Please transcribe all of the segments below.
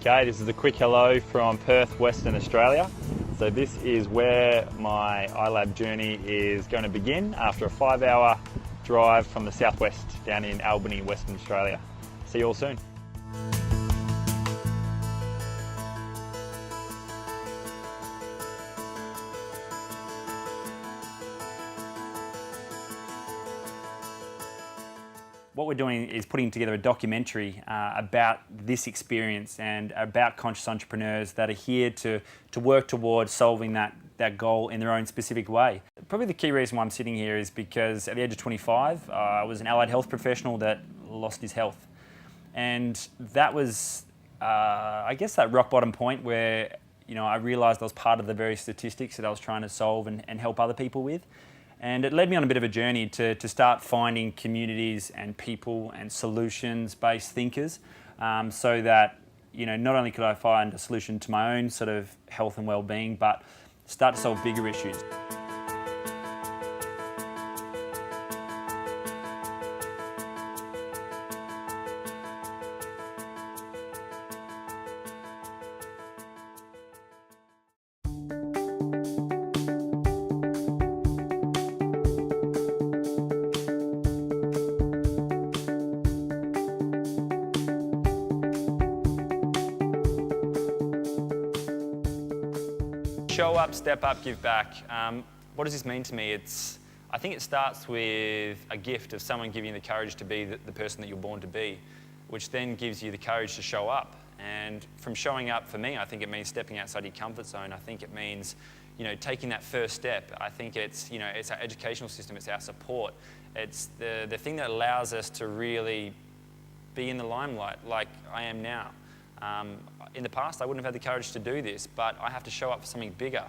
Okay, this is a quick hello from Perth, Western Australia. So this is where my iLab journey is going to begin after a 5-hour drive from the southwest down in Albany, Western Australia. See you all soon. What we're doing is putting together a documentary about this experience and about conscious entrepreneurs that are here to work towards solving that goal in their own specific way. Probably the key reason why I'm sitting here is because at the age of 25, I was an allied health professional that lost his health. And that was, I guess, that rock bottom point where I realised I was part of the very statistics that I was trying to solve and help other people with. And it led me on a bit of a journey to start finding communities and people and solutions-based thinkers so that, not only could I find a solution to my own sort of health and well-being, but start to solve bigger issues. Show up, step up, give back. What does this mean to me? I think it starts with a gift of someone giving you the courage to be the person that you're born to be, which then gives you the courage to show up. And from showing up, for me, I think it means stepping outside your comfort zone. I think it means, taking that first step. I think it's our educational system, it's our support. It's the thing that allows us to really be in the limelight like I am now. In the past, I wouldn't have had the courage to do this, but I have to show up for something bigger.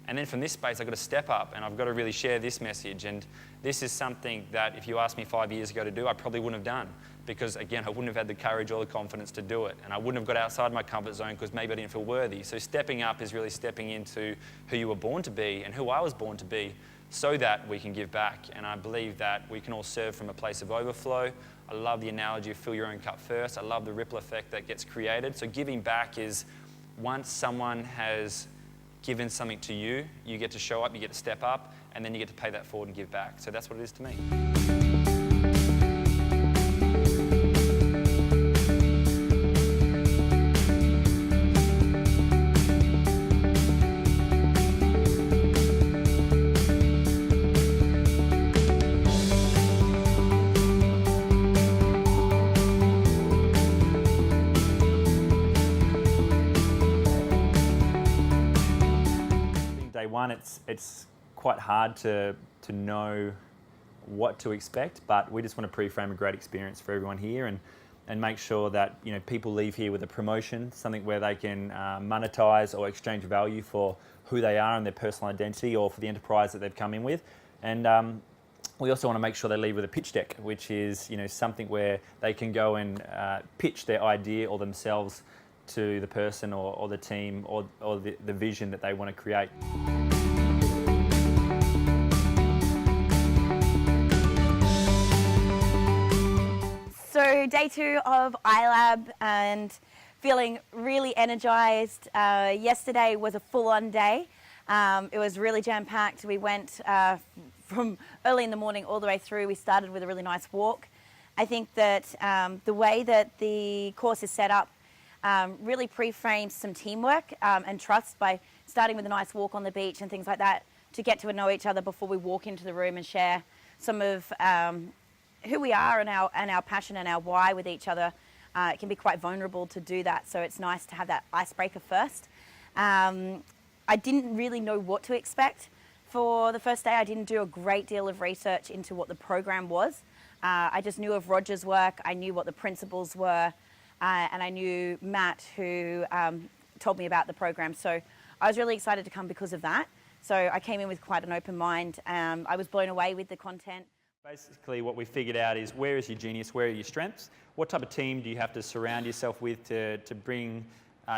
And then from this space, I've got to step up and I've got to really share this message. And this is something that if you asked me 5 years ago to do, I probably wouldn't have done. Because again, I wouldn't have had the courage or the confidence to do it. And I wouldn't have got outside my comfort zone because maybe I didn't feel worthy. So stepping up is really stepping into who you were born to be and who I was born to be so that we can give back. And I believe that we can all serve from a place of overflow. I love the analogy of fill your own cup first. I love the ripple effect that gets created. So giving back is once someone has given something to you, you get to show up, you get to step up, and then you get to pay that forward and give back. So that's what it is to me. Day one, it's quite hard to know what to expect, but we just want to pre-frame a great experience for everyone here and make sure that people leave here with a promotion, something where they can monetize or exchange value for who they are and their personal identity, or for the enterprise that they've come in with. And we also want to make sure they leave with a pitch deck, which is something where they can go and pitch their idea or themselves to the person or the team or the vision that they want to create. So day 2 of iLab and feeling really energized. Yesterday was a full-on day. It was really jam-packed. We went from early in the morning all the way through. We started with a really nice walk. I think that the way that the course is set up really pre-frames some teamwork and trust by starting with a nice walk on the beach and things like that to get to know each other before we walk into the room and share some of who we are and our passion and our why with each other. It can be quite vulnerable to do that, so it's nice to have that icebreaker first. I didn't really know what to expect for the first day. I didn't do a great deal of research into what the program was. I just knew of Roger's work, I knew what the principles were, and I knew Matt, who told me about the program. So I was really excited to come because of that. So I came in with quite an open mind. I was blown away with the content. Basically what we figured out is where is your genius, where are your strengths, what type of team do you have to surround yourself with to bring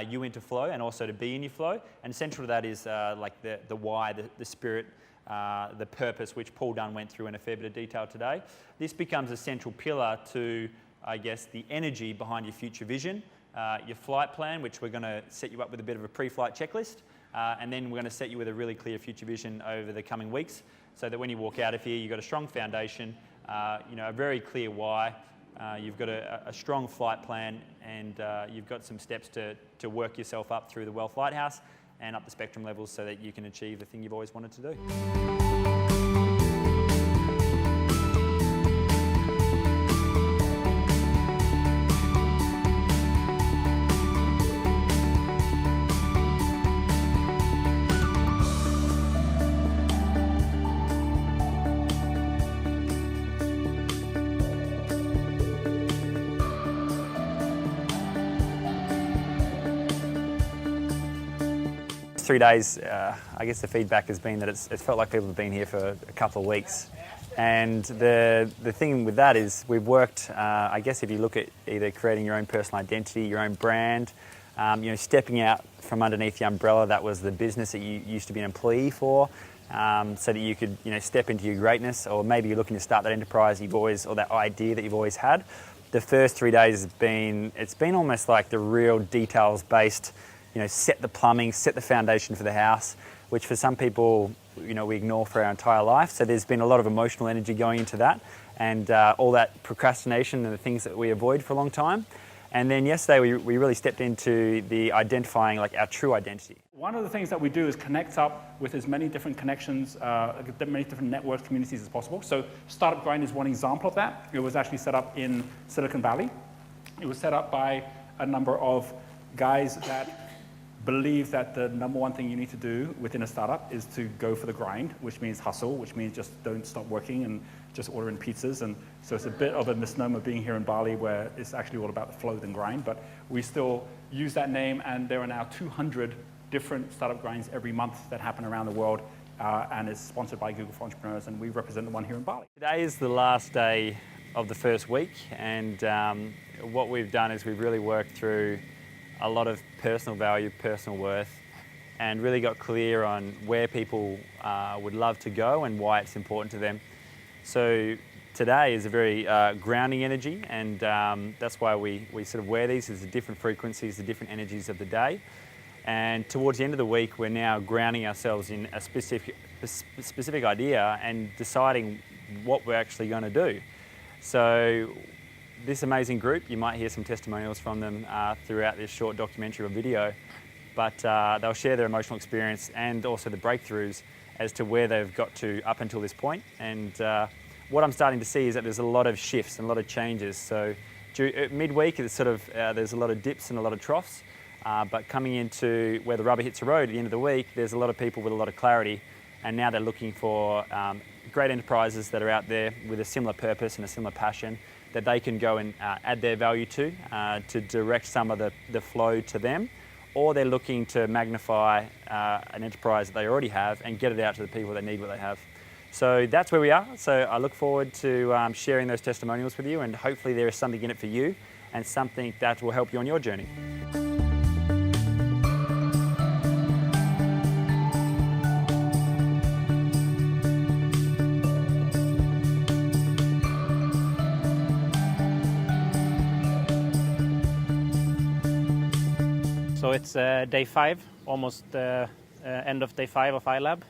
you into flow and also to be in your flow. And central to that is like the why, the spirit, the purpose, which Paul Dunn went through in a fair bit of detail today. This becomes a central pillar to, I guess, the energy behind your future vision, your flight plan, which we're going to set you up with a bit of a pre-flight checklist, and then we're going to set you with a really clear future vision over the coming weeks, so that when you walk out of here, you've got a strong foundation, a very clear why, you've got a strong flight plan, and you've got some steps to work yourself up through the Wealth Lighthouse and up the spectrum levels so that you can achieve the thing you've always wanted to do. 3 days, I guess the feedback has been that it's felt like people have been here for a couple of weeks. And the thing with that is we've worked, I guess if you look at either creating your own personal identity, your own brand, stepping out from underneath the umbrella that was the business that you used to be an employee for, so that you could step into your greatness, or maybe you're looking to start that enterprise you've always, or that idea that you've always had. The first 3 days it's been almost like the real details-based, set the plumbing, set the foundation for the house, which for some people, we ignore for our entire life. So there's been a lot of emotional energy going into that, and all that procrastination and the things that we avoid for a long time. And then yesterday we really stepped into the identifying like our true identity. One of the things that we do is connect up with as many different connections, many different network communities as possible. So Startup Grind is one example of that. It was actually set up in Silicon Valley. It was set up by a number of guys that believe that the number one thing you need to do within a startup is to go for the grind, which means hustle, which means just don't stop working and just ordering pizzas. And so it's a bit of a misnomer being here in Bali, where it's actually all about the flow than grind, but we still use that name, and there are now 200 different startup grinds every month that happen around the world, and it's sponsored by Google for Entrepreneurs, and we represent the one here in Bali. Today is the last day of the first week, and what we've done is we've really worked through a lot of personal value, personal worth, and really got clear on where people would love to go and why it's important to them. So today is a very grounding energy, and that's why we sort of wear these as the different frequencies, the different energies of the day. And towards the end of the week, we're now grounding ourselves in a specific idea and deciding what we're actually going to do. So this amazing group, you might hear some testimonials from them throughout this short documentary or video, but they'll share their emotional experience and also the breakthroughs as to where they've got to up until this point. And what I'm starting to see is that there's a lot of shifts and a lot of changes. So midweek, it's there's a lot of dips and a lot of troughs, but coming into where the rubber hits the road at the end of the week, there's a lot of people with a lot of clarity, and now they're looking for great enterprises that are out there with a similar purpose and a similar passion that they can go and add their value to direct some of the flow to them, or they're looking to magnify an enterprise that they already have and get it out to the people that need what they have. So that's where we are. So I look forward to sharing those testimonials with you, and hopefully there is something in it for you and something that will help you on your journey. So it's day 5, almost end of day 5 of iLab.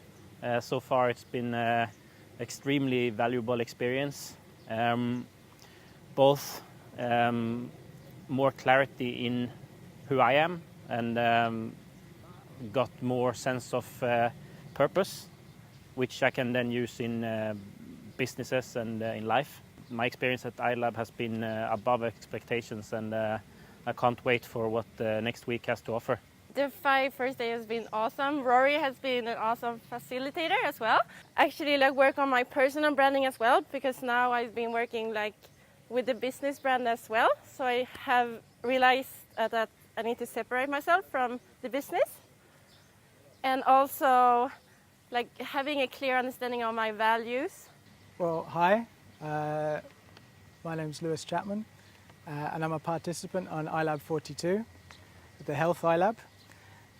So far it's been an extremely valuable experience. Both more clarity in who I am, and got more sense of purpose, which I can then use in businesses and in life. My experience at iLab has been above expectations, and I can't wait for what next week has to offer. The first day has been awesome. Rory has been an awesome facilitator as well. Actually, work on my personal branding as well, because now I've been working with the business brand as well. So I have realized that I need to separate myself from the business, and also having a clear understanding of my values. Well, hi. My name's Lewis Chapman. And I'm a participant on iLab43, the Health iLab,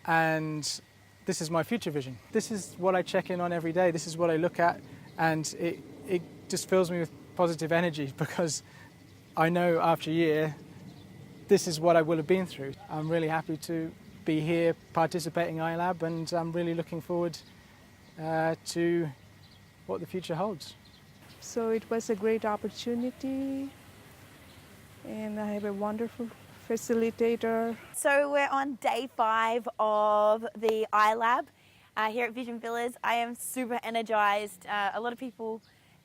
and this is my future vision. This is what I check in on every day. This is what I look at, and it just fills me with positive energy, because I know after a year this is what I will have been through. I'm really happy to be here participating in iLab, and I'm really looking forward to what the future holds. So it was a great opportunity, and I have a wonderful facilitator. So we're on day 5 of the iLab here at Vision Villas. I am super energized. A lot of people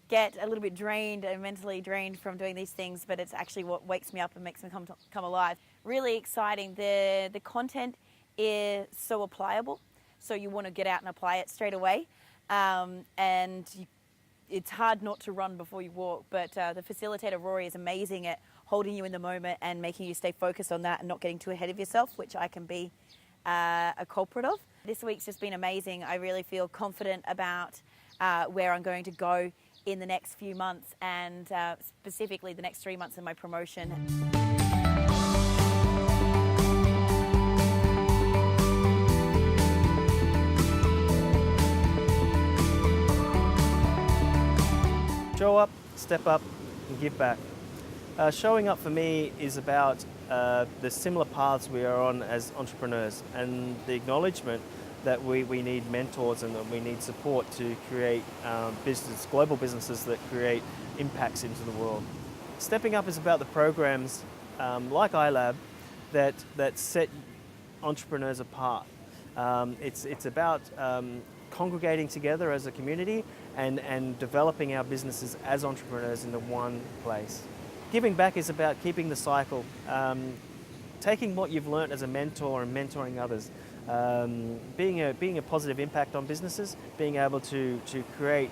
get a little bit drained and mentally drained from doing these things, but it's actually what wakes me up and makes me come alive. Really exciting. The content is so applicable, so you want to get out and apply it straight away. It's hard not to run before you walk, but the facilitator, Rory, is amazing at holding you in the moment and making you stay focused on that and not getting too ahead of yourself, which I can be a culprit of. This week's just been amazing. I really feel confident about where I'm going to go in the next few months, and specifically the next 3 months of my promotion. Show up, step up, and give back. Showing up for me is about the similar paths we are on as entrepreneurs, and the acknowledgement that we need mentors and that we need support to create global businesses that create impacts into the world. Stepping up is about the programs like iLab that set entrepreneurs apart. It's about congregating together as a community and developing our businesses as entrepreneurs into one place. Giving back is about keeping the cycle, taking what you've learnt as a mentor and mentoring others, being a positive impact on businesses, being able to create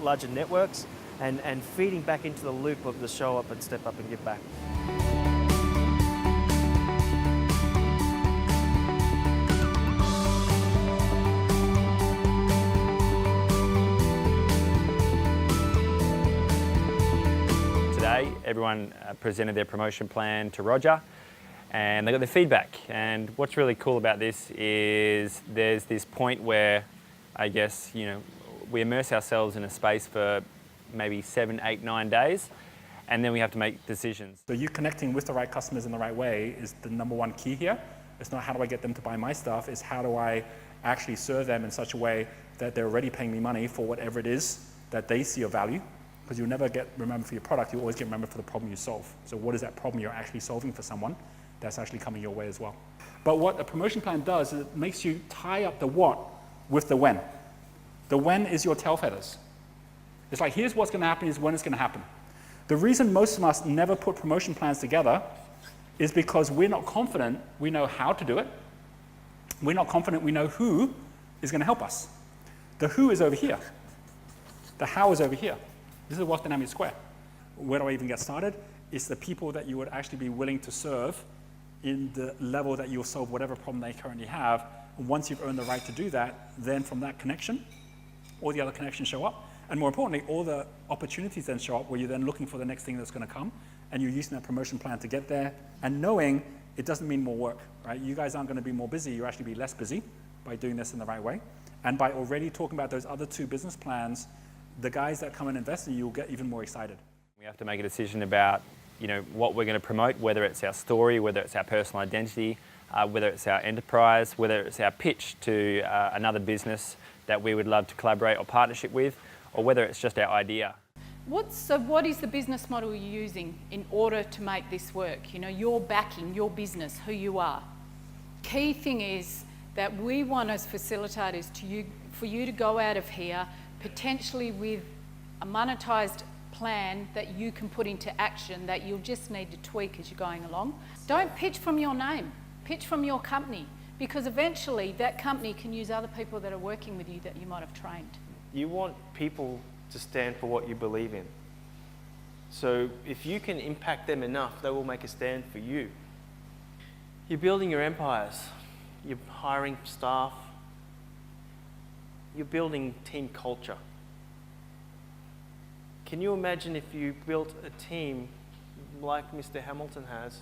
larger networks, and feeding back into the loop of the show up and step up and give back. Today, everyone presented their promotion plan to Roger, and they got their feedback. And what's really cool about this is there's this point where, I guess, we immerse ourselves in a space for maybe 7, 8, 9 days, and then we have to make decisions. So you connecting with the right customers in the right way is the #1 key here. It's not how do I get them to buy my stuff, it's how do I actually serve them in such a way that they're already paying me money for whatever it is that they see of value. Because you'll never get remembered for your product, you always get remembered for the problem you solve. So what is that problem you're actually solving for someone that's actually coming your way as well? But what a promotion plan does is it makes you tie up the what with the when. The when is your tail feathers. It's like, here's what's going to happen, here's when it's going to happen. The reason most of us never put promotion plans together is because we're not confident we know how to do it. We're not confident we know who is going to help us. The who is over here. The how is over here. This is Wealth Dynamics Square. Where do I even get started? It's the people that you would actually be willing to serve in the level that you'll solve whatever problem they currently have. And once you've earned the right to do that, then from that connection, all the other connections show up. And more importantly, all the opportunities then show up where you're then looking for the next thing that's going to come, and you're using that promotion plan to get there, and knowing it doesn't mean more work, right? You guys aren't going to be more busy, you'll actually be less busy by doing this in the right way. And by already talking about those other 2 business plans, the guys that come and invest in you will get even more excited. We have to make a decision about, what we're going to promote, whether it's our story, whether it's our personal identity, whether it's our enterprise, whether it's our pitch to another business that we would love to collaborate or partnership with, or whether it's just our idea. So what is the business model you're using in order to make this work? Your backing, your business, who you are. Key thing is that we want as facilitators for you to go out of here potentially with a monetized plan that you can put into action that you'll just need to tweak as you're going along. Don't pitch from your name, pitch from your company, because eventually that company can use other people that are working with you that you might have trained. You want people to stand for what you believe in. So if you can impact them enough, they will make a stand for you. You're building your empires. You're hiring staff. You're building team culture. Can you imagine if you built a team like Mr. Hamilton has,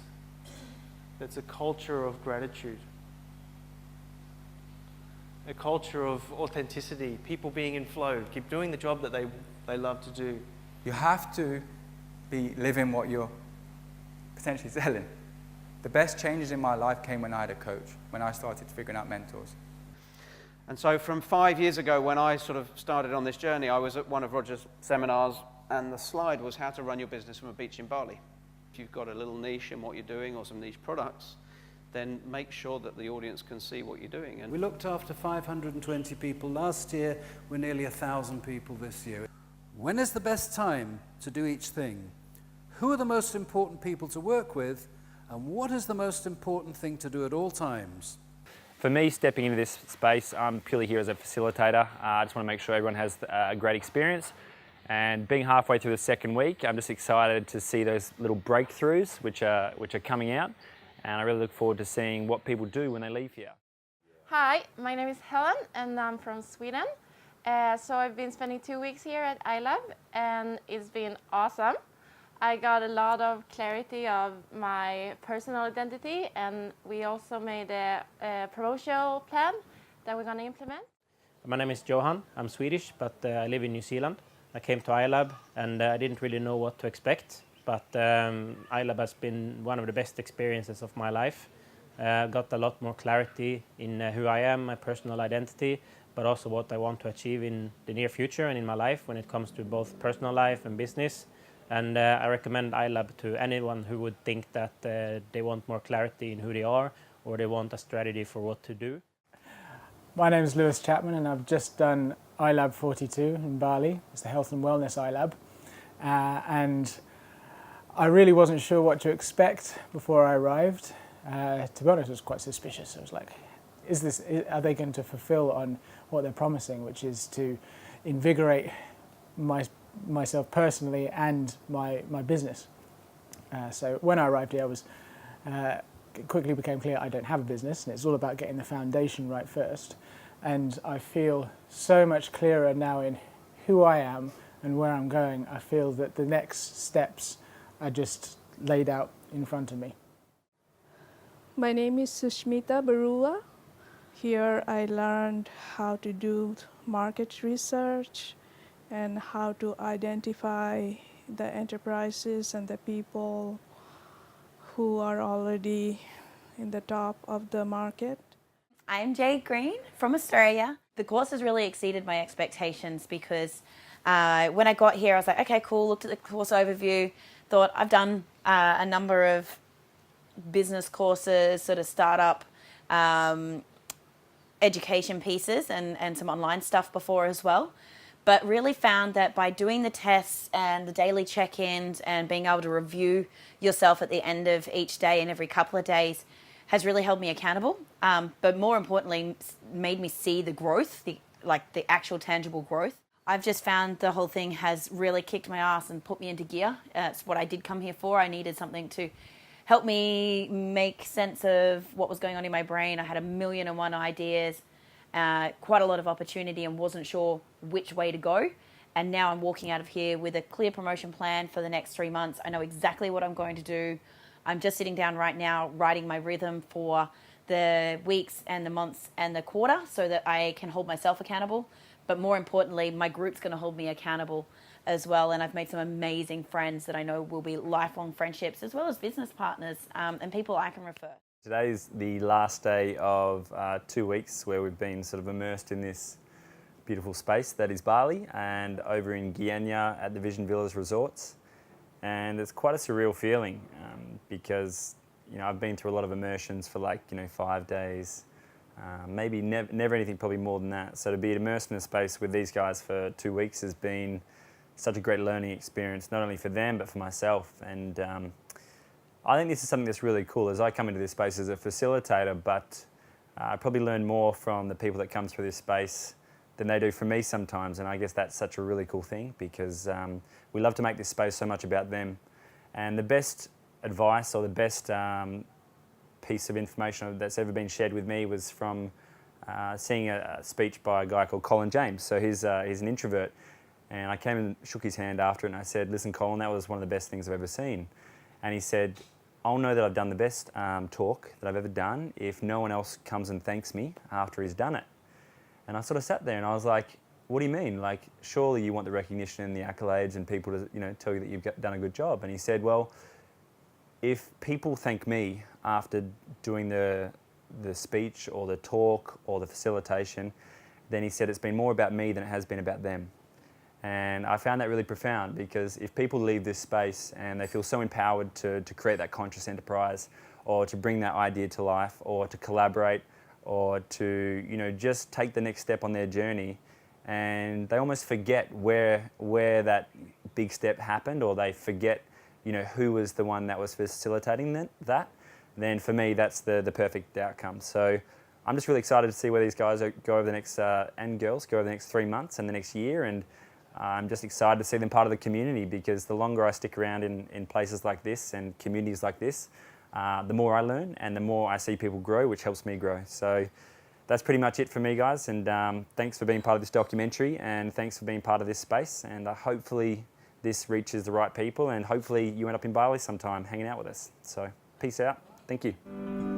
that's a culture of gratitude, a culture of authenticity, people being in flow, keep doing the job that they love to do. You have to be living what you're potentially selling. The best changes in my life came when I had a coach, when I started figuring out mentors. And so from 5 years ago, when I sort of started on this journey, I was at one of Roger's seminars, and the slide was how to run your business from a beach in Bali. If you've got a little niche in what you're doing or some niche products, then make sure that the audience can see what you're doing. And we looked after 520 people last year. We're nearly 1,000 people this year. When is the best time to do each thing? Who are the most important people to work with? And what is the most important thing to do at all times? For me, stepping into this space, I'm purely here as a facilitator. I just want to make sure everyone has a great experience. And being halfway through the second week, I'm just excited to see those little breakthroughs which are coming out. And I really look forward to seeing what people do when they leave here. Hi, my name is Helen and I'm from Sweden. So I've been spending 2 weeks here at iLab and it's been awesome. I got a lot of clarity of my personal identity, and we also made a promotional plan that we're going to implement. My name is Johan. I'm Swedish, but I live in New Zealand. I came to iLab and I didn't really know what to expect, but iLab has been one of the best experiences of my life. Got a lot more clarity in who I am, my personal identity, but also what I want to achieve in the near future and in my life when it comes to both personal life and business. And I recommend iLab to anyone who would think that they want more clarity in who they are or they want a strategy for what to do. My name is Lewis Chapman and I've just done iLab43 in Bali. It's the health and wellness iLab. And I really wasn't sure what to expect before I arrived. To be honest, I was quite suspicious. I was like, are they going to fulfill on what they're promising, which is to invigorate myself personally and my business. So when I arrived here, it quickly became clear I don't have a business, and it's all about getting the foundation right first. And I feel so much clearer now in who I am and where I'm going. I feel that the next steps are just laid out in front of me. My name is Sushmita Barua. Here I learned how to do market research and how to identify the enterprises and the people who are already in the top of the market. I'm Jade Green from Australia. The course has really exceeded my expectations because when I got here, I was like, okay, cool, looked at the course overview, thought I've done a number of business courses, sort of startup education pieces and some online stuff before as well. But really found that by doing the tests and the daily check-ins and being able to review yourself at the end of each day and every couple of days has really held me accountable. But more importantly, made me see the growth, the actual tangible growth. I've just found the whole thing has really kicked my ass and put me into gear. It's what I did come here for. I needed something to help me make sense of what was going on in my brain. I had 1,000,001 ideas. Quite a lot of opportunity and wasn't sure which way to go. And now I'm walking out of here with a clear promotion plan for the next 3 months. I know exactly what I'm going to do. I'm just sitting down right now, writing my rhythm for the weeks and the months and the quarter so that I can hold myself accountable. But more importantly, my group's going to hold me accountable as well. And I've made some amazing friends that I know will be lifelong friendships as well as business partners and people I can refer. Today is the last day of 2 weeks where we've been sort of immersed in this beautiful space that is Bali and over in Guyana at the Vision Villas Resorts. And it's quite a surreal feeling because I've been through a lot of immersions for 5 days, maybe never anything probably more than that. So to be immersed in a space with these guys for 2 weeks has been such a great learning experience, not only for them but for myself. And I think this is something that's really cool as I come into this space as a facilitator, but I probably learn more from the people that come through this space than they do from me sometimes, and I guess that's such a really cool thing because we love to make this space so much about them. And the best advice or the best piece of information that's ever been shared with me was from seeing a speech by a guy called Colin James. So he's an introvert, and I came and shook his hand after it and I said, listen Colin, that was one of the best things I've ever seen. And he said, I'll know that I've done the best talk that I've ever done if no one else comes and thanks me after he's done it. And I sort of sat there and I was like, what do you mean? Like, surely you want the recognition and the accolades and people to tell you that you've done a good job. And he said, well, if people thank me after doing the speech or the talk or the facilitation, then he said it's been more about me than it has been about them. And I found that really profound, because if people leave this space and they feel so empowered to create that conscious enterprise, or to bring that idea to life, or to collaborate, or to, you know, just take the next step on their journey, and they almost forget where that big step happened, or they forget, you know, who was the one that was facilitating that, then for me that's the perfect outcome. So I'm just really excited to see where these guys go over the next, and girls go over the next 3 months and the next year, and I'm just excited to see them part of the community, because the longer I stick around in places like this and communities like this, the more I learn and the more I see people grow, which helps me grow. So that's pretty much it for me, guys, and thanks for being part of this documentary, and thanks for being part of this space, and hopefully this reaches the right people, and hopefully you end up in Bali sometime hanging out with us. So peace out. Thank you.